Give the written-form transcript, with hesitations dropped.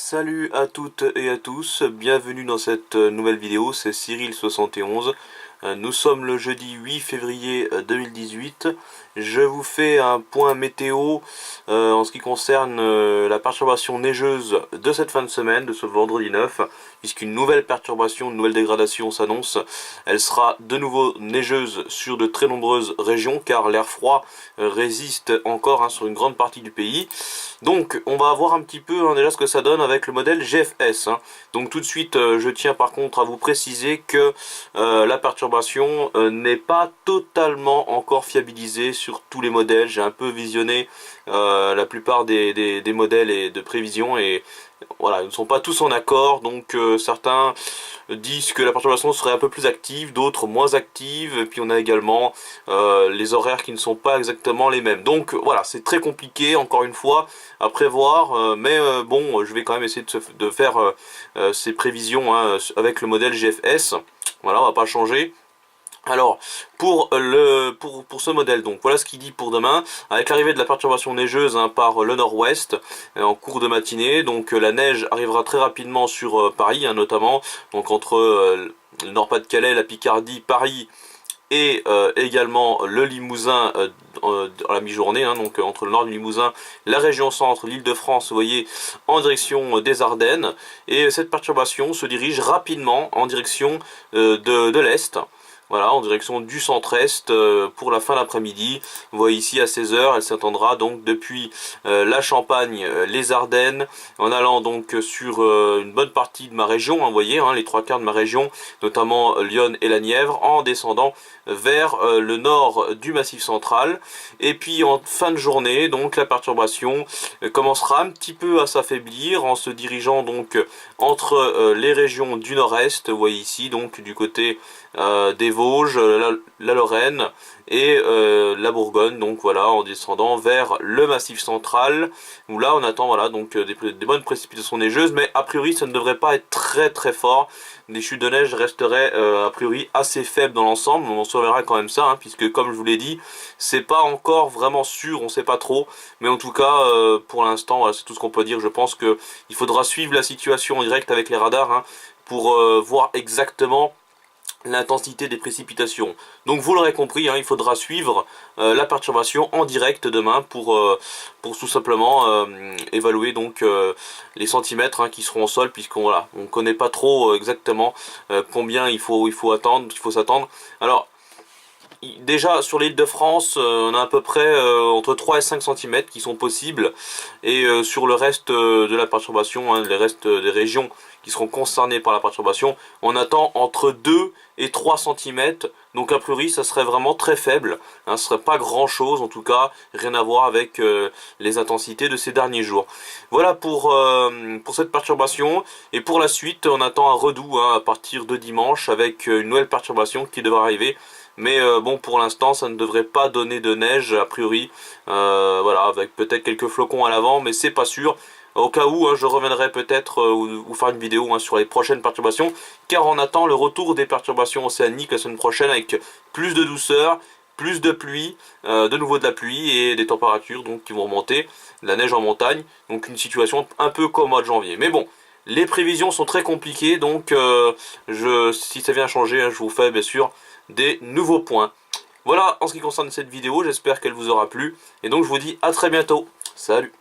Salut à toutes et à tous, bienvenue dans cette nouvelle vidéo, c'est Cyril71. Nous sommes le jeudi 8 février 2018. Je vous fais un point météo en ce qui concerne la perturbation neigeuse de cette fin de semaine, de ce vendredi 9, puisqu'une nouvelle perturbation, une nouvelle dégradation s'annonce. Elle sera de nouveau neigeuse sur de très nombreuses régions, car l'air froid résiste encore sur une grande partie du pays. Donc on va voir un petit peu déjà ce que ça donne avec le modèle GFS. Donc tout de suite je tiens par contre à vous préciser que la perturbation n'est pas totalement encore fiabilisée sur tous les modèles. J'ai un peu visionné la plupart des modèles et de prévisions et voilà, ils ne sont pas tous en accord. Donc certains disent que la perturbation serait un peu plus active, d'autres moins active, et puis on a également les horaires qui ne sont pas exactement les mêmes. Donc voilà, c'est très compliqué encore une fois à prévoir, mais bon, je vais quand même essayer de faire ces prévisions avec le modèle GFS. Voilà, on va pas changer. Alors, pour ce modèle, donc voilà ce qu'il dit pour demain, avec l'arrivée de la perturbation neigeuse par le nord-ouest en cours de matinée, donc la neige arrivera très rapidement sur Paris, notamment, donc entre le Nord-Pas-de-Calais, la Picardie, Paris et également le Limousin à la mi-journée, donc entre le nord du Limousin, la région centre, l'Île-de-France, vous voyez, en direction des Ardennes, et cette perturbation se dirige rapidement en direction de l'Est. Voilà, en direction du centre-est pour la fin d'après-midi. Vous voyez ici à 16 h, elle s'étendra donc depuis la Champagne, les Ardennes, en allant donc sur une bonne partie de ma région, vous voyez, les trois quarts de ma région, notamment Lyon et la Nièvre, en descendant vers le nord du Massif central. Et puis en fin de journée, donc la perturbation commencera un petit peu à s'affaiblir en se dirigeant donc entre les régions du nord-est, vous voyez ici, donc du côté des Vosges, la Lorraine et la Bourgogne, donc voilà, en descendant vers le Massif central, où là on attend voilà donc des bonnes précipitations neigeuses, mais a priori ça ne devrait pas être très fort. Les chutes de neige resteraient a priori assez faibles dans l'ensemble, on surveillera quand même ça, puisque comme je vous l'ai dit, c'est pas encore vraiment sûr, on sait pas trop, mais en tout cas pour l'instant voilà, c'est tout ce qu'on peut dire. Je pense que il faudra suivre la situation en direct avec les radars pour voir exactement l'intensité des précipitations. Donc vous l'aurez compris, il faudra suivre la perturbation en direct demain pour tout simplement évaluer donc les centimètres qui seront au sol, puisqu'on voilà, on connaît pas trop exactement combien il faut s'attendre. Alors déjà sur l'île de France, on a à peu près entre 3 et 5 cm qui sont possibles, et sur le reste de la perturbation, les restes des régions qui seront concernées par la perturbation, on attend entre 2 et 3 cm, donc a priori ça serait vraiment très faible, ce serait pas grand chose, en tout cas rien à voir avec les intensités de ces derniers jours. Voilà pour cette perturbation, et pour la suite on attend un redout à partir de dimanche avec une nouvelle perturbation qui devrait arriver. Mais bon, pour l'instant ça ne devrait pas donner de neige a priori, voilà, avec peut-être quelques flocons à l'avant, mais c'est pas sûr. Au cas où, je reviendrai peut-être ou faire une vidéo sur les prochaines perturbations, car on attend le retour des perturbations océaniques la semaine prochaine avec plus de douceur, plus de pluie, de nouveau de la pluie et des températures donc qui vont remonter, de la neige en montagne, donc une situation un peu comme au mois de janvier. Mais bon, les prévisions sont très compliquées, donc si ça vient changer, je vous fais bien sûr des nouveaux points. Voilà en ce qui concerne cette vidéo, j'espère qu'elle vous aura plu, et donc je vous dis à très bientôt. Salut!